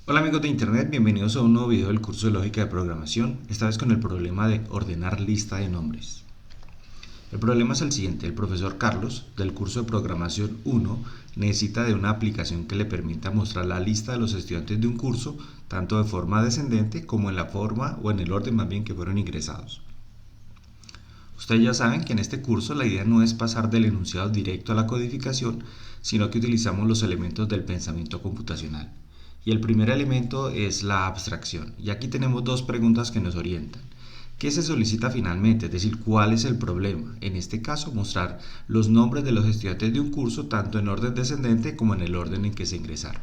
Hola amigos de internet, bienvenidos a un nuevo video del curso de lógica de programación, esta vez con el problema de ordenar lista de nombres. El problema es el siguiente: el profesor Carlos del curso de programación 1 necesita de una aplicación que le permita mostrar la lista de los estudiantes de un curso tanto de forma descendente como en la forma o en el orden más bien que fueron ingresados. Ustedes ya saben que en este curso la idea no es pasar del enunciado directo a la codificación, sino que utilizamos los elementos del pensamiento computacional. Y el primer elemento es la abstracción. Y aquí tenemos dos preguntas que nos orientan. ¿Qué se solicita finalmente? Es decir, ¿cuál es el problema? En este caso, mostrar los nombres de los estudiantes de un curso tanto en orden descendente como en el orden en que se ingresaron.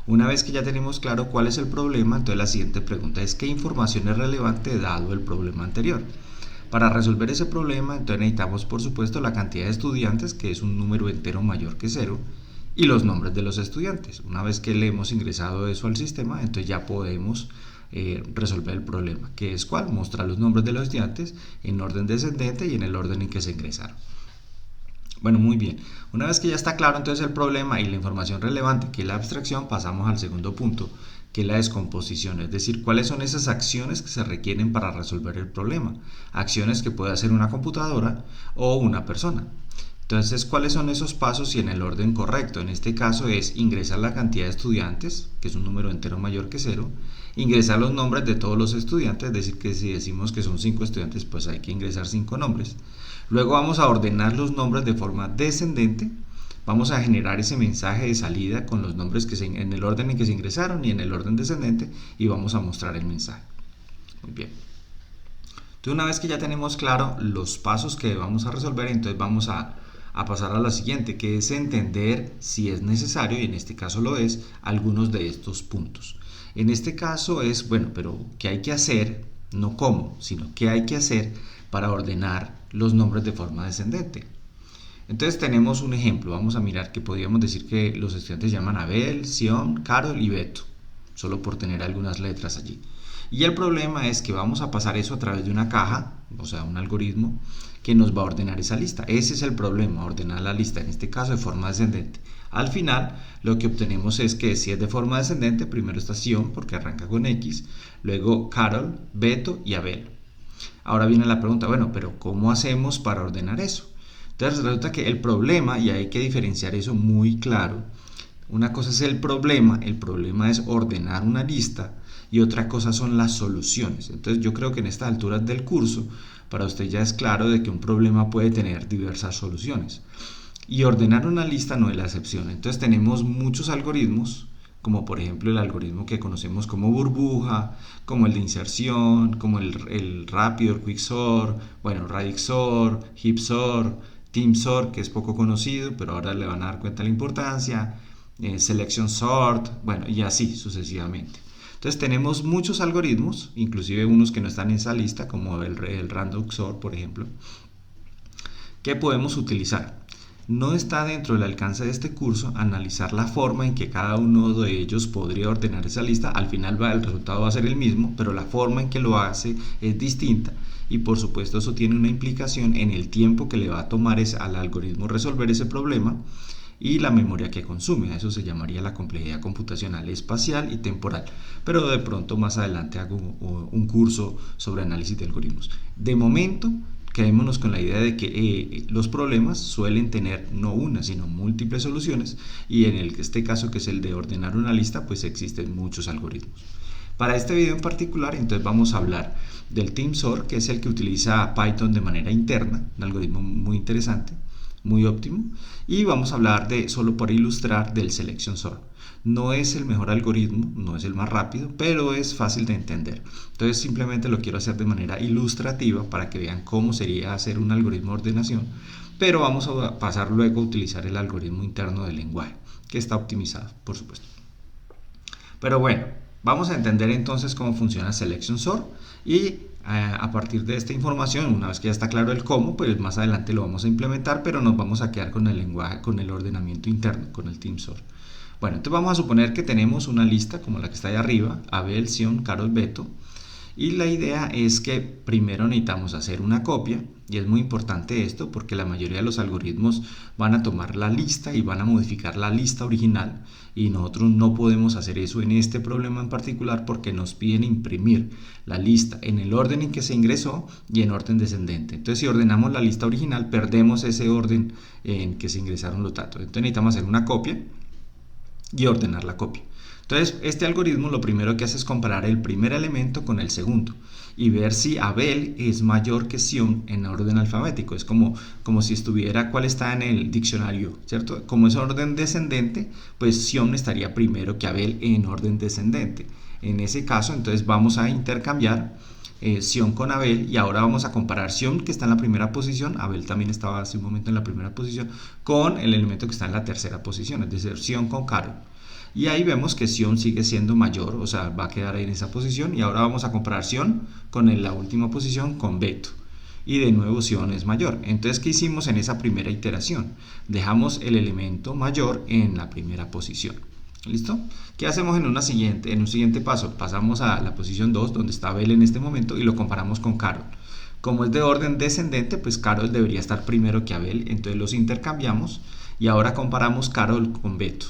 Una vez que ya tenemos claro cuál es el problema, entonces la siguiente pregunta es: ¿qué información es relevante dado el problema anterior? Para resolver ese problema, entonces necesitamos por supuesto la cantidad de estudiantes, que es un número entero mayor que 0, y los nombres de los estudiantes. Una vez que le hemos ingresado eso al sistema, entonces ya podemos resolver el problema, que es ¿cuál? Mostrar los nombres de los estudiantes en orden descendente y en el orden en que se ingresaron. Bueno, muy bien. Una vez que ya está claro entonces el problema y la información relevante, que es la abstracción, pasamos al segundo punto, que es la descomposición, es decir, cuáles son esas acciones que se requieren para resolver el problema. Acciones que puede hacer una computadora o una persona. Entonces, ¿cuáles son esos pasos y en el orden correcto? En este caso es ingresar la cantidad de estudiantes, que es un número entero mayor que 0, ingresar los nombres de todos los estudiantes, es decir, que si decimos que son 5 estudiantes, pues hay que ingresar 5 nombres. Luego vamos a ordenar los nombres de forma descendente. Vamos a generar ese mensaje de salida con los nombres en el orden en que se ingresaron y en el orden descendente, y vamos a mostrar el mensaje. Muy bien. Entonces, una vez que ya tenemos claro los pasos que vamos a resolver, entonces vamos a pasar a la siguiente, que es entender si es necesario, y en este caso lo es, algunos de estos puntos. En este caso es, bueno, pero ¿qué hay que hacer? No cómo, sino qué hay que hacer para ordenar los nombres de forma descendente. Entonces tenemos un ejemplo. Vamos a mirar que podríamos decir que los estudiantes se llaman Abel, Sion, Carol y Beto, solo por tener algunas letras allí. Y el problema es que vamos a pasar eso a través de una caja, o sea, un algoritmo que nos va a ordenar esa lista. Ese es el problema, ordenar la lista, en este caso de forma descendente. Al final, lo que obtenemos es que si es de forma descendente, primero está Sion, porque arranca con X, luego Carol, Beto y Abel. Ahora viene la pregunta, bueno, pero ¿cómo hacemos para ordenar eso? Entonces resulta que el problema, y hay que diferenciar eso muy claro, una cosa es el problema es ordenar una lista, y otra cosa son las soluciones. Entonces yo creo que en estas alturas del curso, para usted ya es claro de que un problema puede tener diversas soluciones. Y ordenar una lista no es la excepción. Entonces tenemos muchos algoritmos, como por ejemplo el algoritmo que conocemos como burbuja, como el de inserción, como el rápido, el quicksort, bueno, radixort, heapsort, teamsort, que es poco conocido, pero ahora le van a dar cuenta de la importancia, selection sort, bueno, y así sucesivamente. Entonces tenemos muchos algoritmos, inclusive unos que no están en esa lista, como el random sort, por ejemplo, que podemos utilizar. No está dentro del alcance de este curso analizar la forma en que cada uno de ellos podría ordenar esa lista. Al final el resultado va a ser el mismo, pero la forma en que lo hace es distinta, y por supuesto eso tiene una implicación en el tiempo que le va a tomar al algoritmo resolver ese problema y la memoria que consume. A eso se llamaría la complejidad computacional espacial y temporal, pero de pronto más adelante hago un curso sobre análisis de algoritmos. De momento quedémonos con la idea de que los problemas suelen tener no una sino múltiples soluciones, y en este caso, que es el de ordenar una lista, pues existen muchos algoritmos. Para este video en particular, entonces vamos a hablar del teamsort, que es el que utiliza Python de manera interna, un algoritmo muy interesante, muy óptimo, y vamos a hablar solo por ilustrar, del selection sort. No es el mejor algoritmo, no es el más rápido, pero es fácil de entender. Entonces simplemente lo quiero hacer de manera ilustrativa para que vean cómo sería hacer un algoritmo de ordenación, pero vamos a pasar luego a utilizar el algoritmo interno del lenguaje, que está optimizado, por supuesto. Pero bueno, vamos a entender entonces cómo funciona selection sort, y a partir de esta información, una vez que ya está claro el cómo, pues más adelante lo vamos a implementar, pero nos vamos a quedar con el lenguaje, con el ordenamiento interno, con el teamsort. Bueno, entonces vamos a suponer que tenemos una lista como la que está ahí arriba: Abel, Sion, Carol, Beto, Y la idea es que primero necesitamos hacer una copia, y es muy importante esto porque la mayoría de los algoritmos van a tomar la lista y van a modificar la lista original, y nosotros no podemos hacer eso en este problema en particular porque nos piden imprimir la lista en el orden en que se ingresó y en orden descendente. Entonces, si ordenamos la lista original, perdemos ese orden en que se ingresaron los datos. Entonces necesitamos hacer una copia y ordenar la copia. Entonces, este algoritmo lo primero que hace es comparar el primer elemento con el segundo y ver si Abel es mayor que Sion en orden alfabético. Es como si estuviera cuál está en el diccionario, ¿cierto? Como es orden descendente, pues Sion estaría primero que Abel en orden descendente. En ese caso, entonces vamos a intercambiar Sion con Abel, y ahora vamos a comparar Sion, que está en la primera posición, Abel también estaba hace un momento en la primera posición, con el elemento que está en la tercera posición, es decir, Sion con Carol. Y ahí vemos que Sion sigue siendo mayor, o sea, va a quedar ahí en esa posición. Y ahora vamos a comparar Sion con la última posición, con Beto. Y de nuevo Sion es mayor. Entonces, ¿qué hicimos en esa primera iteración? Dejamos el elemento mayor en la primera posición. ¿Listo? ¿Qué hacemos en un siguiente paso? Pasamos a la posición 2, donde está Abel en este momento, y lo comparamos con Carol. Como es de orden descendente, pues Carol debería estar primero que Abel. Entonces los intercambiamos y ahora comparamos Carol con Beto.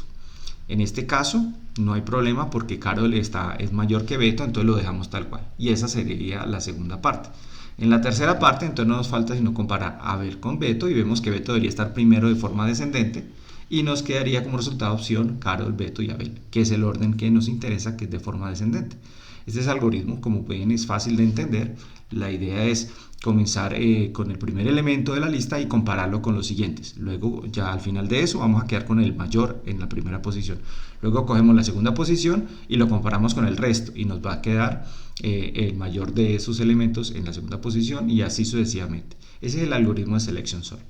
En este caso no hay problema porque Carol es mayor que Beto, entonces lo dejamos tal cual. Y esa sería la segunda parte. En la tercera parte, entonces no nos falta sino comparar Abel con Beto, y vemos que Beto debería estar primero de forma descendente, y nos quedaría como resultado opción Carol, Beto y Abel, que es el orden que nos interesa, que es de forma descendente. Este es el algoritmo, como ven, es fácil de entender. La idea es comenzar con el primer elemento de la lista y compararlo con los siguientes. Luego, ya al final de eso, vamos a quedar con el mayor en la primera posición. Luego cogemos la segunda posición y lo comparamos con el resto, y nos va a quedar el mayor de esos elementos en la segunda posición, y así sucesivamente. Ese es el algoritmo de Selection Sort.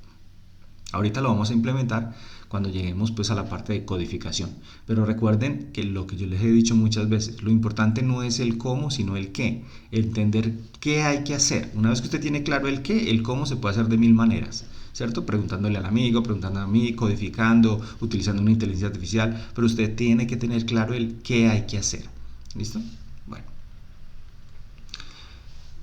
Ahorita lo vamos a implementar cuando lleguemos pues a la parte de codificación, pero recuerden que lo que yo les he dicho muchas veces, lo importante no es el cómo, sino el qué, entender qué hay que hacer. Una vez que usted tiene claro el qué, el cómo se puede hacer de mil maneras, ¿cierto? Preguntándole al amigo, preguntando a mí, codificando, utilizando una inteligencia artificial, pero usted tiene que tener claro el qué hay que hacer. ¿Listo? Bueno.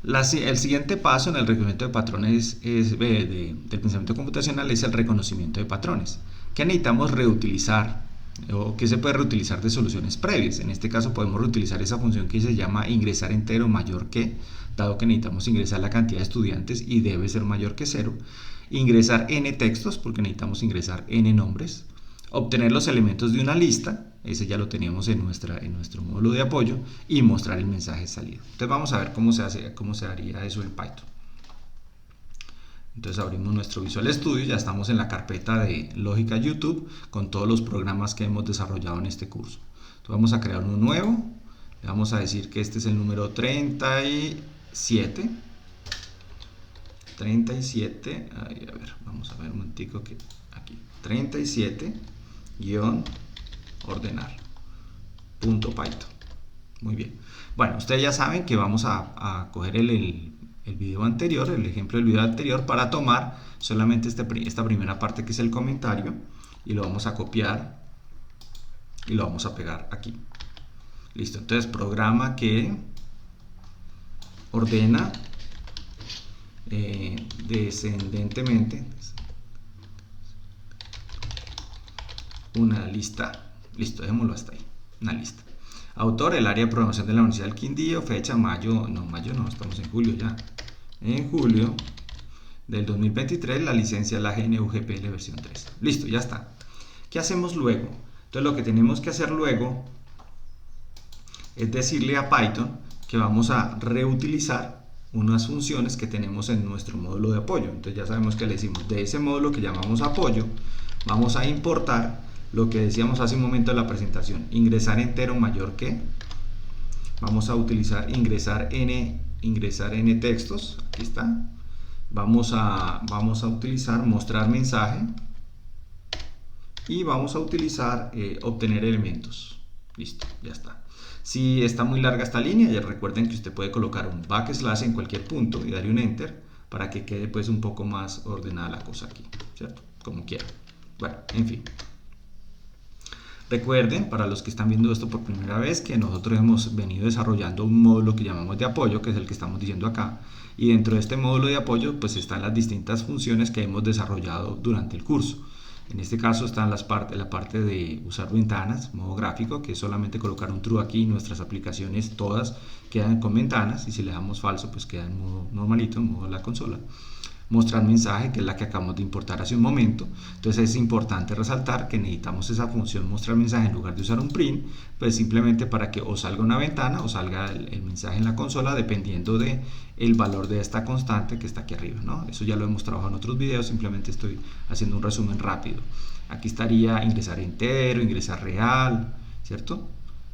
El siguiente paso en el reconocimiento de patrones del pensamiento computacional es el reconocimiento de patrones. ¿Qué necesitamos reutilizar? ¿O qué se puede reutilizar de soluciones previas? En este caso podemos reutilizar esa función que se llama ingresar entero mayor que, dado que necesitamos ingresar la cantidad de estudiantes y debe ser mayor que 0. Ingresar n textos, porque necesitamos ingresar n nombres. Obtener los elementos de una lista, ese ya lo teníamos en nuestro módulo de apoyo, y mostrar el mensaje de salida. Entonces vamos a ver cómo se haría eso en Python. Entonces abrimos nuestro Visual Studio, ya estamos en la carpeta de lógica YouTube con todos los programas que hemos desarrollado en este curso. Entonces vamos a crear uno nuevo, le vamos a decir que este es el número 37. 37, a ver, vamos a ver un momentico que aquí, 37 ordenar .python. Muy bien. Bueno, ustedes ya saben que vamos a coger el video anterior, el ejemplo del video anterior, para tomar solamente esta primera parte que es el comentario, y lo vamos a copiar y lo vamos a pegar aquí. Listo. Entonces, programa que ordena descendentemente una lista. Listo, dejémoslo hasta ahí. Una lista. Autor, el área de programación de la Universidad del Quindío. Fecha, mayo no, estamos en julio ya. En julio del 2023, la licencia la GNU-GPL versión 3. Listo, ya está. ¿Qué hacemos luego? Entonces lo que tenemos que hacer luego es decirle a Python que vamos a reutilizar unas funciones que tenemos en nuestro módulo de apoyo. Entonces ya sabemos que le decimos de ese módulo que llamamos apoyo, vamos a importar lo que decíamos hace un momento en la presentación, ingresar entero mayor que, vamos a utilizar ingresar n textos, aquí está, vamos a utilizar mostrar mensaje, y vamos a utilizar obtener elementos. Listo, ya está. Si está muy larga esta línea, ya recuerden que usted puede colocar un backslash en cualquier punto y darle un enter para que quede pues un poco más ordenada la cosa aquí, ¿cierto? Como quiera. Bueno, en fin. Recuerden, para los que están viendo esto por primera vez, que nosotros hemos venido desarrollando un módulo que llamamos de apoyo, que es el que estamos diciendo acá, y dentro de este módulo de apoyo pues están las distintas funciones que hemos desarrollado durante el curso. En este caso están la parte de usar ventanas, modo gráfico, que es solamente colocar un true aquí, nuestras aplicaciones todas quedan con ventanas, y si le damos falso pues queda en modo normalito, en modo de la consola. Mostrar mensaje, que es la que acabamos de importar hace un momento. Entonces es importante resaltar que necesitamos esa función mostrar mensaje en lugar de usar un print, pues simplemente para que o salga una ventana o salga el mensaje en la consola, dependiendo de el valor de esta constante que está aquí arriba, ¿no? Eso ya lo hemos trabajado en otros videos, simplemente estoy haciendo un resumen rápido. Aquí estaría ingresar entero, ingresar real, ¿cierto?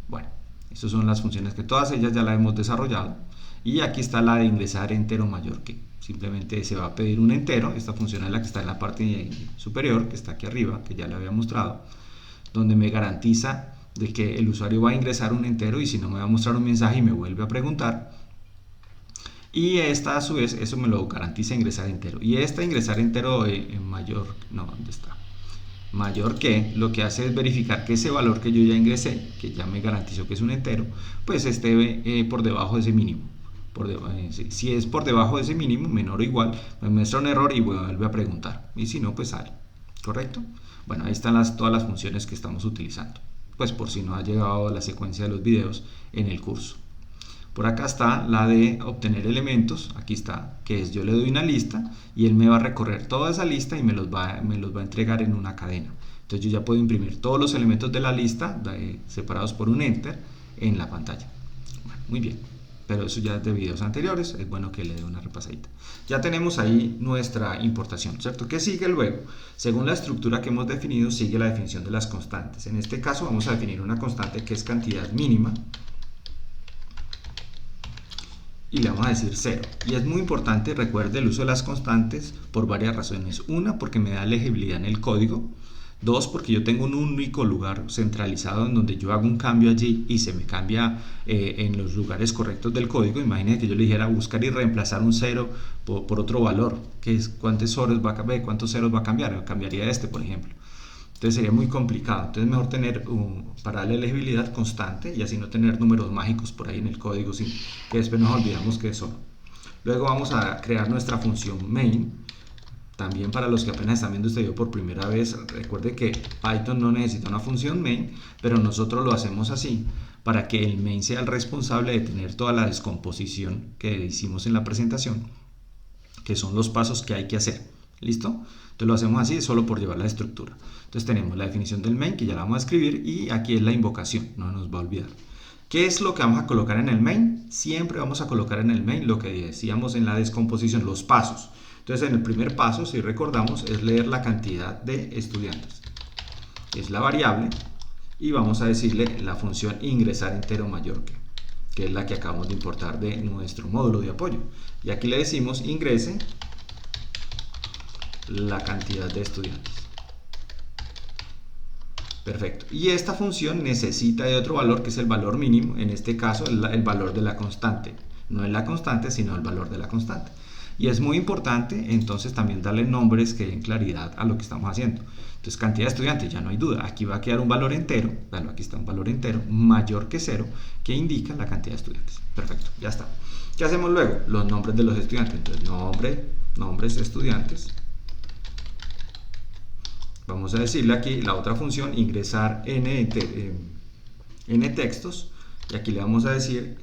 Bueno, estas son las funciones que todas ellas ya las hemos desarrollado. Y aquí está la de ingresar entero mayor que. Simplemente se va a pedir un entero. Esta función es la que está en la parte superior, que está aquí arriba, que ya le había mostrado, donde me garantiza de que el usuario va a ingresar un entero, y si no me va a mostrar un mensaje y me vuelve a preguntar. Y esta a su vez, eso me lo garantiza ingresar entero. Y esta ingresar entero mayor, no, ¿dónde está? Mayor que, lo que hace es verificar que ese valor que yo ya ingresé, que ya me garantizó que es un entero, pues esté por debajo de ese mínimo. Si es por debajo de ese mínimo, menor o igual, me muestra un error y vuelve a preguntar, y si no, pues sale, ¿correcto? Bueno, ahí están todas las funciones que estamos utilizando, pues por si no ha llegado a la secuencia de los videos en el curso. Por acá está la de obtener elementos, aquí está, que es yo le doy una lista y él me va a recorrer toda esa lista y me los va a entregar en una cadena. Entonces yo ya puedo imprimir todos los elementos de la lista separados por un enter en la pantalla. Bueno, muy bien, pero eso ya es de videos anteriores, es bueno que le dé una repasadita. Ya tenemos ahí nuestra importación, ¿cierto? ¿Qué sigue luego? Según la estructura que hemos definido, sigue la definición de las constantes. En este caso vamos a definir una constante que es cantidad mínima, y le vamos a decir 0. Y es muy importante, recuerde el uso de las constantes por varias razones. Una, porque me da legibilidad en el código. Dos, porque yo tengo un único lugar centralizado en donde yo hago un cambio allí y se me cambia en los lugares correctos del código. Imagínense que yo le dijera buscar y reemplazar un 0 por otro valor, que es cuántos ceros va a cambiar. Cambiaría este, por ejemplo. Entonces sería muy complicado. Entonces mejor tener para darle legibilidad constante y así no tener números mágicos por ahí en el código, que después nos olvidamos que es solo. Luego vamos a crear nuestra función main. También para los que apenas están viendo este video por primera vez, recuerde que Python no necesita una función main, pero nosotros lo hacemos así para que el main sea el responsable de tener toda la descomposición que hicimos en la presentación, que son los pasos que hay que hacer. ¿Listo? Entonces lo hacemos así solo por llevar la estructura. Entonces tenemos la definición del main, que ya la vamos a escribir, y aquí es la invocación, no nos va a olvidar. ¿Qué es lo que vamos a colocar en el main? Siempre vamos a colocar en el main lo que decíamos en la descomposición, los pasos. Entonces en el primer paso, si recordamos, es leer la cantidad de estudiantes. Es la variable, y vamos a decirle la función ingresar entero mayor que es la que acabamos de importar de nuestro módulo de apoyo. Y aquí le decimos ingrese la cantidad de estudiantes. Perfecto. Y esta función necesita de otro valor, que es el valor mínimo. En este caso el valor de la constante. No es la constante, sino el valor de la constante. Y es muy importante entonces también darle nombres que den claridad a lo que estamos haciendo. Entonces cantidad de estudiantes, ya no hay duda. Aquí va a quedar un valor entero, bueno, aquí está un valor entero mayor que 0, que indica la cantidad de estudiantes. Perfecto, ya está. ¿Qué hacemos luego? Los nombres de los estudiantes. Entonces nombres estudiantes. Vamos a decirle aquí la otra función, ingresar n textos, y aquí le vamos a decir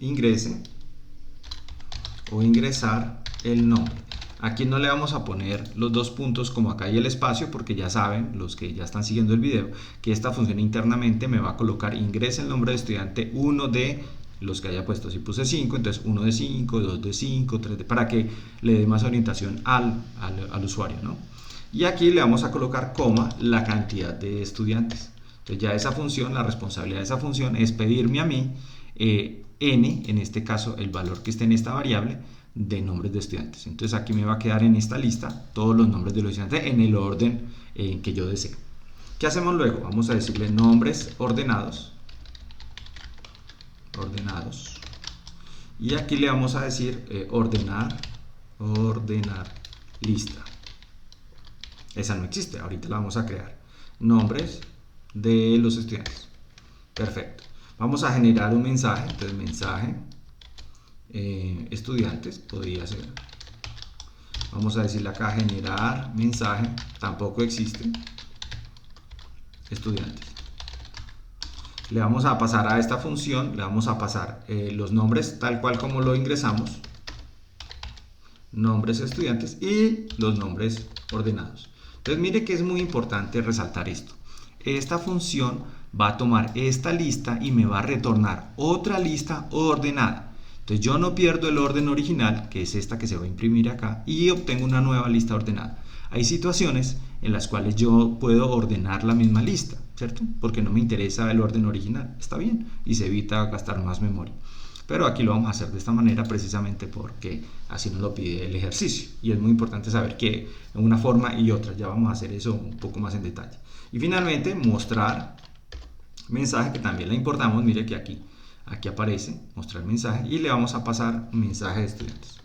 ingrese o ingresar el nombre. Aquí no le vamos a poner los dos puntos como acá hay el espacio, porque ya saben, los que ya están siguiendo el video, que esta función internamente me va a colocar ingresa el nombre de estudiante 1 de los que haya puesto. Si puse 5, entonces 1 de 5, 2 de 5, 3 de... para que le dé más orientación al usuario, ¿no? Y aquí le vamos a colocar coma la cantidad de estudiantes. Entonces ya esa función, la responsabilidad de esa función es pedirme a mí n, en este caso el valor que esté en esta variable, de nombres de estudiantes. Entonces aquí me va a quedar en esta lista todos los nombres de los estudiantes en el orden que yo deseo. ¿Qué hacemos luego? Vamos a decirle nombres ordenados. Y aquí le vamos a decir ordenar lista. Esa no existe, ahorita la vamos a crear. Nombres de los estudiantes. Perfecto. Vamos a generar un mensaje. Entonces, mensaje estudiantes podría ser. Vamos a decirle acá generar mensaje. Tampoco existe. Estudiantes. Le vamos a pasar a esta función, le vamos a pasar los nombres tal cual como lo ingresamos. Nombres estudiantes y los nombres ordenados. Entonces mire que es muy importante resaltar esto. Esta función va a tomar esta lista y me va a retornar otra lista ordenada. Entonces yo no pierdo el orden original, que es esta que se va a imprimir acá, y obtengo una nueva lista ordenada. Hay situaciones en las cuales yo puedo ordenar la misma lista, ¿cierto? Porque no me interesa el orden original, está bien, y se evita gastar más memoria. Pero aquí lo vamos a hacer de esta manera precisamente porque así nos lo pide el ejercicio. Y es muy importante saber que una forma y otra, ya vamos a hacer eso un poco más en detalle. Y finalmente mostrar mensaje, que también le importamos, mire que aquí aparece mostrar mensaje y le vamos a pasar mensaje de estudiantes.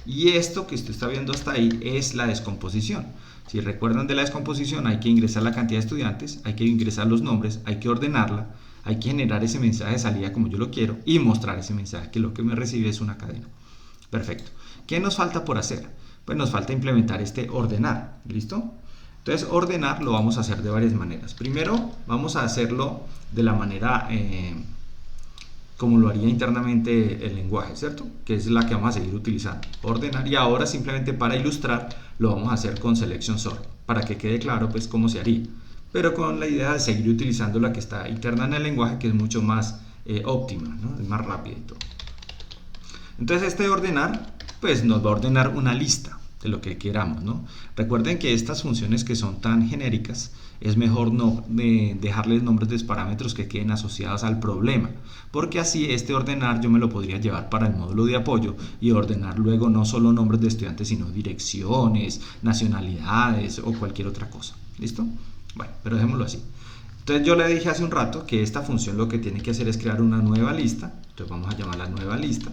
Y esto que usted está viendo hasta ahí es la descomposición. Si recuerdan de la descomposición, hay que ingresar la cantidad de estudiantes, hay que ingresar los nombres, hay que ordenarla, hay que generar ese mensaje de salida como yo lo quiero y mostrar ese mensaje, que lo que me recibe es una cadena. Perfecto. ¿Qué nos falta por hacer? Pues nos falta implementar este ordenar. ¿Listo? Entonces, ordenar lo vamos a hacer de varias maneras. Primero, vamos a hacerlo de la manera como lo haría internamente el lenguaje, ¿cierto? Que es la que vamos a seguir utilizando. Ordenar. Y ahora, simplemente para ilustrar, lo vamos a hacer con selection sort, para que quede claro pues cómo se haría. Pero con la idea de seguir utilizando la que está interna en el lenguaje, que es mucho más óptima, ¿no? Es más rápida y todo. Entonces este ordenar, pues nos va a ordenar una lista de lo que queramos, ¿no? Recuerden que estas funciones que son tan genéricas, es mejor no dejarles nombres de parámetros que queden asociados al problema, porque así este ordenar yo me lo podría llevar para el módulo de apoyo y ordenar luego no solo nombres de estudiantes, sino direcciones, nacionalidades o cualquier otra cosa. ¿Listo? Bueno, pero dejémoslo así. Entonces yo le dije hace un rato que esta función lo que tiene que hacer es crear una nueva lista. Entonces vamos a llamarla nueva lista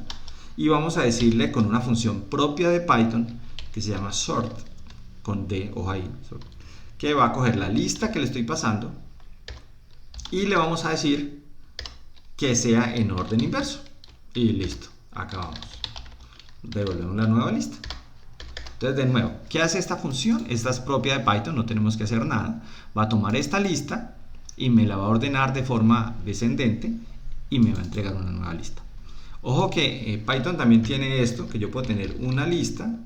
y vamos a decirle con una función propia de Python que se llama sort, con D, ojo ahí, que va a coger la lista que le estoy pasando y le vamos a decir que sea en orden inverso. Y listo, acabamos. Devolvemos la nueva lista. Entonces, de nuevo, ¿qué hace esta función? Esta es propia de Python, no tenemos que hacer nada. Va a tomar esta lista y me la va a ordenar de forma descendente y me va a entregar una nueva lista. Ojo que Python también tiene esto, que yo puedo tener una lista,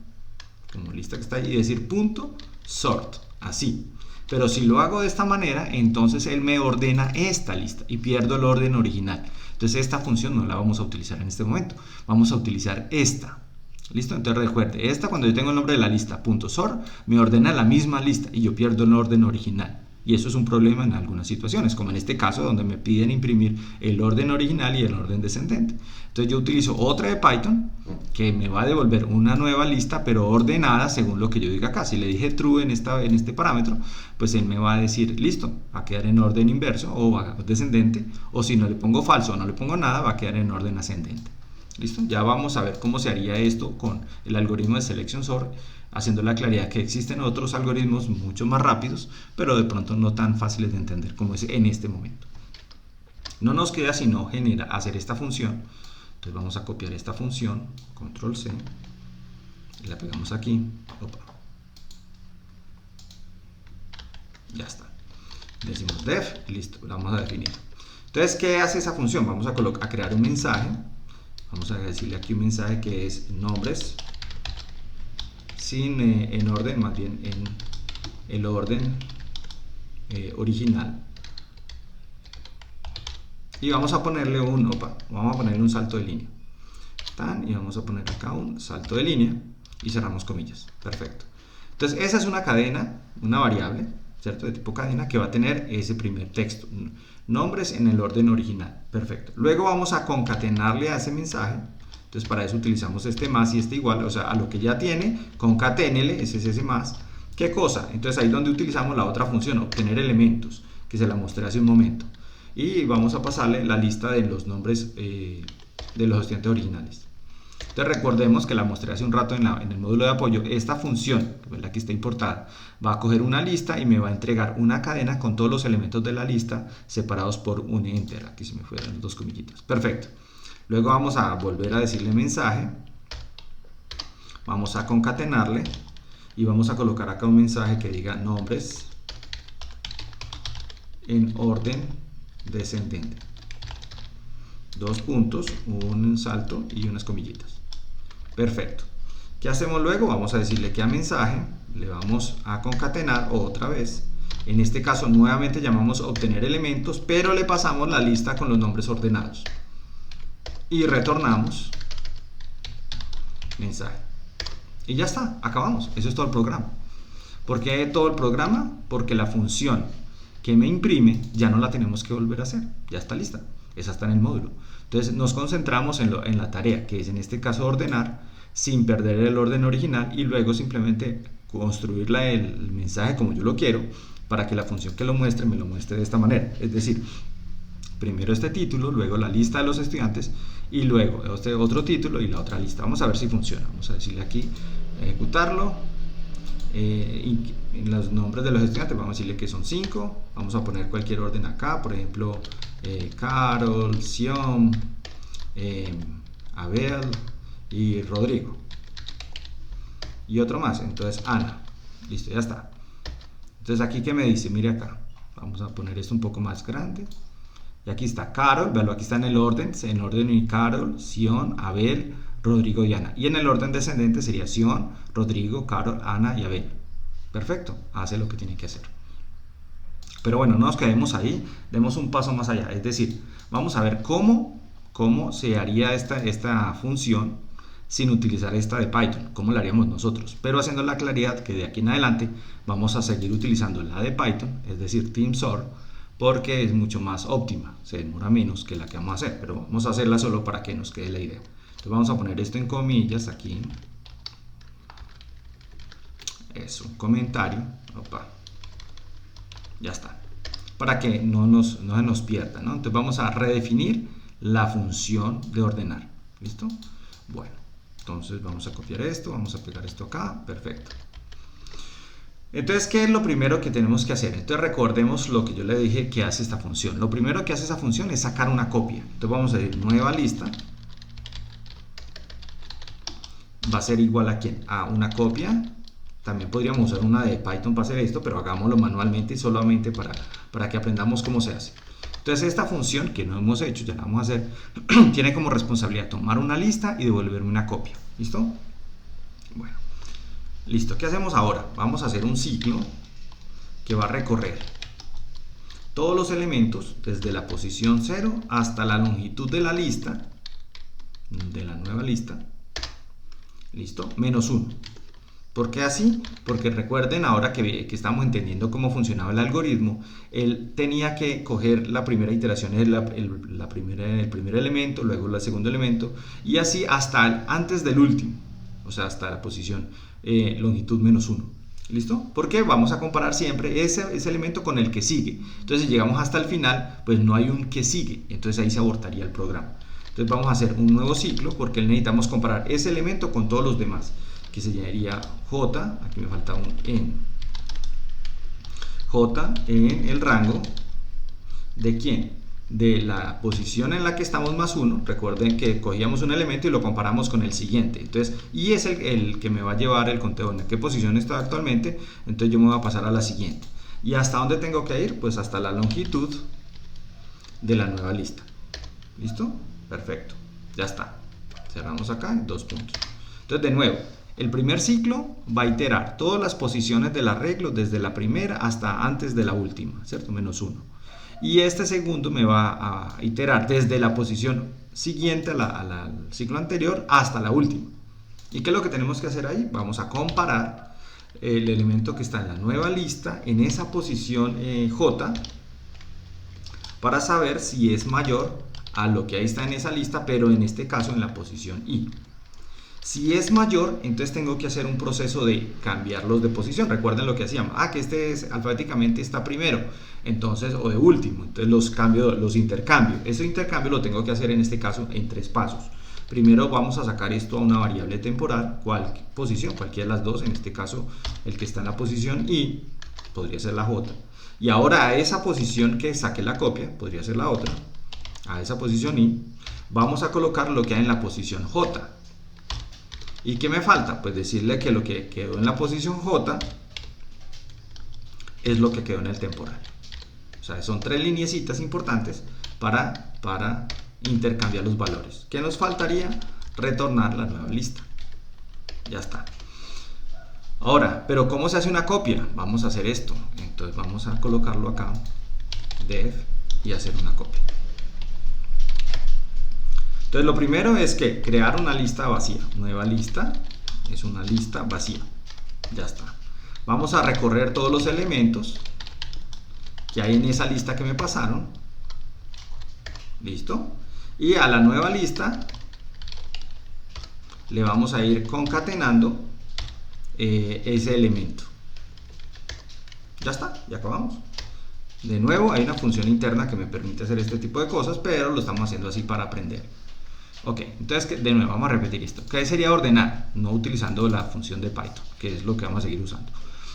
como lista que está ahí, y decir punto sort, así. Pero si lo hago de esta manera, entonces él me ordena esta lista y pierdo el orden original. Entonces esta función no la vamos a utilizar en este momento. Vamos a utilizar esta. ¿Listo? Entonces recuerde, esta cuando yo tengo el nombre de la lista .sort, me ordena la misma lista y yo pierdo el orden original. Y eso es un problema en algunas situaciones, como en este caso donde me piden imprimir el orden original y el orden descendente. Entonces yo utilizo otra de Python que me va a devolver una nueva lista, pero ordenada según lo que yo diga acá. Si le dije true en este parámetro, pues él me va a decir, listo, va a quedar en orden inverso o descendente, o si no le pongo falso o no le pongo nada, va a quedar en orden ascendente. ¿Listo? Ya vamos a ver cómo se haría esto con el algoritmo de selection sort, haciendo la claridad que existen otros algoritmos mucho más rápidos, pero de pronto no tan fáciles de entender como es en este momento. No nos queda sino hacer esta función. Entonces vamos a copiar esta función, control C, y la pegamos aquí. Opa. Ya está. Decimos def y listo, la vamos a definir. Entonces, ¿qué hace esa función? Vamos a crear un mensaje. Vamos a decirle aquí un mensaje que es nombres sin en orden, más bien en el orden original. Y vamos a ponerle un salto de línea. Y vamos a poner acá un salto de línea y cerramos comillas. Perfecto. Entonces esa es una cadena, una variable, ¿cierto? De tipo cadena que va a tener ese primer texto. Nombres en el orden original. Perfecto. Luego vamos a concatenarle a ese mensaje. Entonces para eso utilizamos este más y este igual, o sea, a lo que ya tiene, concaténele, ese es ese más. ¿Qué cosa? Entonces ahí es donde utilizamos la otra función, obtener elementos, que se la mostré hace un momento. Y vamos a pasarle la lista de los nombres de los estudiantes originales. Entonces recordemos que la mostré hace un rato en el módulo de apoyo. Esta función, que es la que está importada, va a coger una lista y me va a entregar una cadena con todos los elementos de la lista separados por un enter. Aquí se me fueron dos comillitas. Perfecto. Luego vamos a volver a decirle mensaje. Vamos a concatenarle y vamos a colocar acá un mensaje que diga nombres en orden descendente. Dos puntos, un salto y unas comillitas. Perfecto. ¿Qué hacemos luego? Vamos a decirle que a mensaje le vamos a concatenar otra vez. En este caso nuevamente llamamos obtener elementos, pero le pasamos la lista con los nombres ordenados. Y retornamos mensaje. Y ya está, acabamos. Eso es todo el programa. ¿Por qué todo el programa? Porque la función que me imprime ya no la tenemos que volver a hacer. Ya está lista. Esa está en el módulo. Entonces nos concentramos en la tarea, que es en este caso ordenar, sin perder el orden original, y luego simplemente construir el mensaje como yo lo quiero, para que la función que lo muestre me lo muestre de esta manera. Es decir, primero este título, luego la lista de los estudiantes, y luego este otro título y la otra lista. Vamos a ver si funciona. Vamos a decirle aquí, ejecutarlo. Y en los nombres de los estudiantes vamos a decirle que son 5. Vamos a poner cualquier orden acá, por ejemplo, Carol, Sion, Abel y Rodrigo, y otro más, entonces Ana. Listo, ya está. Entonces aquí que me dice, mire acá, vamos a poner esto un poco más grande, y aquí está Carol, véalo, aquí está en orden y Carol, Sion, Abel, Rodrigo y Ana, y en el orden descendente sería Sion, Rodrigo, Carol, Ana y Abel. Perfecto, hace lo que tiene que hacer. Pero bueno, no nos quedemos ahí, demos un paso más allá, es decir, vamos a ver cómo se haría esta función sin utilizar esta de Python, cómo la haríamos nosotros, pero haciendo la claridad que de aquí en adelante vamos a seguir utilizando la de Python, es decir, TeamSort, porque es mucho más óptima, se demora menos que la que vamos a hacer, pero vamos a hacerla solo para que nos quede la idea. Entonces vamos a poner esto en comillas aquí, eso, un comentario, opa. Ya está, para que no se nos pierda, ¿no? Entonces vamos a redefinir la función de ordenar. ¿Listo? Bueno, entonces vamos a copiar esto, vamos a pegar esto acá, perfecto. Entonces, ¿qué es lo primero que tenemos que hacer? Entonces recordemos lo que yo le dije que hace esta función. Lo primero que hace esa función es sacar una copia. Entonces vamos a decir nueva lista. Va a ser igual a ¿quién? A una copia. También podríamos usar una de Python para hacer esto, pero hagámoslo manualmente, solamente para que aprendamos cómo se hace. Entonces esta función que no hemos hecho, ya la vamos a hacer, tiene como responsabilidad tomar una lista y devolverme una copia. ¿Listo? Bueno, listo. ¿Qué hacemos ahora? Vamos a hacer un ciclo que va a recorrer todos los elementos desde la posición 0 hasta la longitud de la lista, de la nueva lista. ¿Listo? Menos 1. ¿Por qué así? Porque recuerden ahora que estamos entendiendo cómo funcionaba el algoritmo, él tenía que coger la primera iteración, el primer elemento, luego el segundo elemento, y así hasta antes del último, o sea, hasta la posición longitud menos 1. ¿Listo? Porque vamos a comparar siempre ese elemento con el que sigue. Entonces, si llegamos hasta el final, pues no hay un que sigue, entonces ahí se abortaría el programa. Entonces vamos a hacer un nuevo ciclo porque necesitamos comparar ese elemento con todos los demás, que se llamaría J, aquí me falta un N, J en el rango de ¿quién? De la posición en la que estamos más 1. Recuerden que cogíamos un elemento y lo comparamos con el siguiente, entonces, y es el que me va a llevar el conteo en qué posición está actualmente. Entonces yo me voy a pasar a la siguiente. ¿Y hasta dónde tengo que ir? Pues hasta la longitud de la nueva lista. ¿Listo? Perfecto, ya está. Cerramos acá en 2 puntos. Entonces, de nuevo, el primer ciclo va a iterar todas las posiciones del arreglo desde la primera hasta antes de la última, ¿cierto? Menos 1. Y este segundo me va a iterar desde la posición siguiente al ciclo anterior hasta la última. ¿Y qué es lo que tenemos que hacer ahí? Vamos a comparar el elemento que está en la nueva lista en esa posición J para saber si es mayor a lo que ahí está en esa lista, pero en este caso en la posición I. Si es mayor, entonces tengo que hacer un proceso de cambiarlos de posición. Recuerden lo que hacíamos, que este alfabéticamente está primero, entonces, o de último, entonces los intercambio. Ese intercambio lo tengo que hacer en este caso en 3 pasos. Primero vamos a sacar esto a una variable temporal, posición, cualquiera de las dos, en este caso el que está en la posición I, podría ser la J. Y ahora a esa posición que saqué la copia, podría ser la otra, a esa posición I, vamos a colocar lo que hay en la posición J. ¿Y qué me falta? Pues decirle que lo que quedó en la posición J es lo que quedó en el temporal. O sea, son 3 lineecitas importantes para intercambiar los valores. ¿Qué nos faltaría? Retornar la nueva lista. Ya está. Ahora, ¿pero cómo se hace una copia? Vamos a hacer esto. Entonces vamos a colocarlo acá, def, y hacer una copia. Entonces lo primero es que crear una lista vacía. Nueva lista es una lista vacía. Ya está. Vamos a recorrer todos los elementos que hay en esa lista que me pasaron. Listo. Y a la nueva lista le vamos a ir concatenando ese elemento. Ya está, ya acabamos. De nuevo hay una función interna que me permite hacer este tipo de cosas, pero lo estamos haciendo así para aprender. Ok, entonces de nuevo vamos a repetir esto. ¿Qué sería ordenar? No utilizando la función de Python, que es lo que vamos a seguir usando,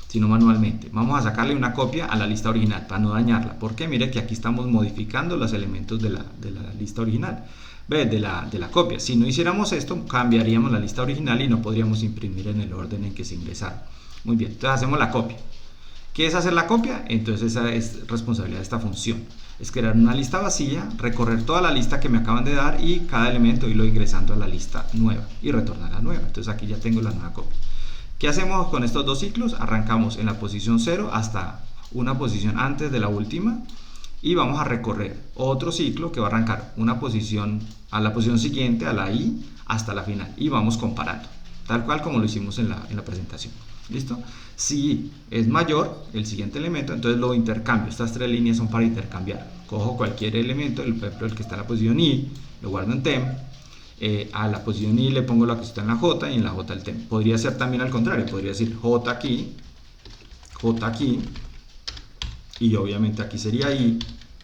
sino manualmente. Vamos a sacarle una copia a la lista original para no dañarla. Porque mire que aquí estamos modificando los elementos de la lista original, de la copia. Si no hiciéramos esto, cambiaríamos la lista original y no podríamos imprimir en el orden en que se ingresaron. Muy bien, entonces hacemos la copia. ¿Qué es hacer la copia? Entonces esa es responsabilidad de esta función. Es crear una lista vacía, recorrer toda la lista que me acaban de dar y cada elemento irlo ingresando a la lista nueva y retornar la nueva. Entonces aquí ya tengo la nueva copia. ¿Qué hacemos con estos dos ciclos? Arrancamos en la posición 0 hasta una posición antes de la última y vamos a recorrer otro ciclo que va a arrancar una posición a la posición siguiente, a la I, hasta la final, y vamos comparando, tal cual como lo hicimos en la presentación. ¿Listo? Si es mayor el siguiente elemento, entonces lo intercambio. Estas 3 líneas son para intercambiar. Cojo cualquier elemento, por ejemplo el que está en la posición I, lo guardo en temp. A la posición I le pongo la que está en la J y en la J el temp. Podría ser también al contrario, podría decir J aquí, y obviamente aquí sería I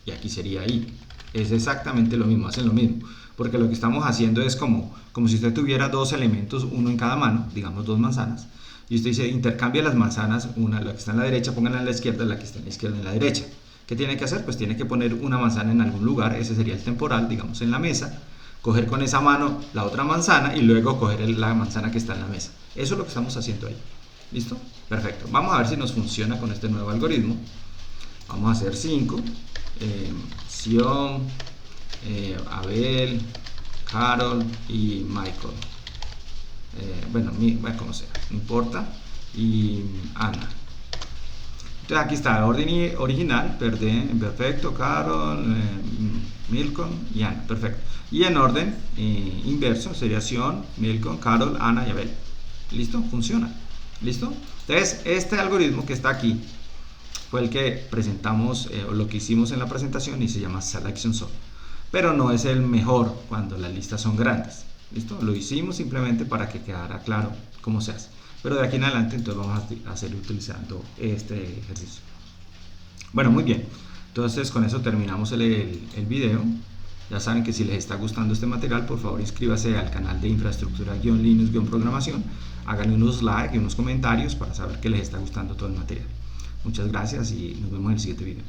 y aquí sería I. Es exactamente lo mismo, hacen lo mismo, porque lo que estamos haciendo es como si usted tuviera dos elementos, uno en cada mano, digamos 2 manzanas, y usted dice intercambia las manzanas, la que está en la derecha pónganla en la izquierda, la que está en la izquierda en la derecha. ¿Qué tiene que hacer? Pues tiene que poner una manzana en algún lugar, ese sería el temporal, digamos en la mesa, coger con esa mano la otra manzana y luego coger la manzana que está en la mesa. Eso es lo que estamos haciendo ahí. ¿Listo? Perfecto. Vamos a ver si nos funciona con este nuevo algoritmo. Vamos a hacer 5. Sion, Abel, Carol y Michael. Bueno, como sea, no importa. Y Ana. Entonces aquí está el orden original, perfecto, Carol, Milton y Ana, perfecto. Y en orden inverso sería Sion, Milton, Carol, Ana y Abel. ¿Listo? Funciona. ¿Listo? Entonces este algoritmo que está aquí fue el que presentamos o lo que hicimos en la presentación y se llama Selection Sort. Pero no es el mejor cuando las listas son grandes. ¿Listo? Lo hicimos simplemente para que quedara claro cómo se hace. Pero de aquí en adelante entonces vamos a seguir utilizando este ejercicio. Bueno, muy bien. Entonces con eso terminamos el video. Ya saben que si les está gustando este material, por favor inscríbase al canal de infraestructura-linux-programación. Háganle unos likes y unos comentarios para saber que les está gustando todo el material. Muchas gracias y nos vemos en el siguiente video.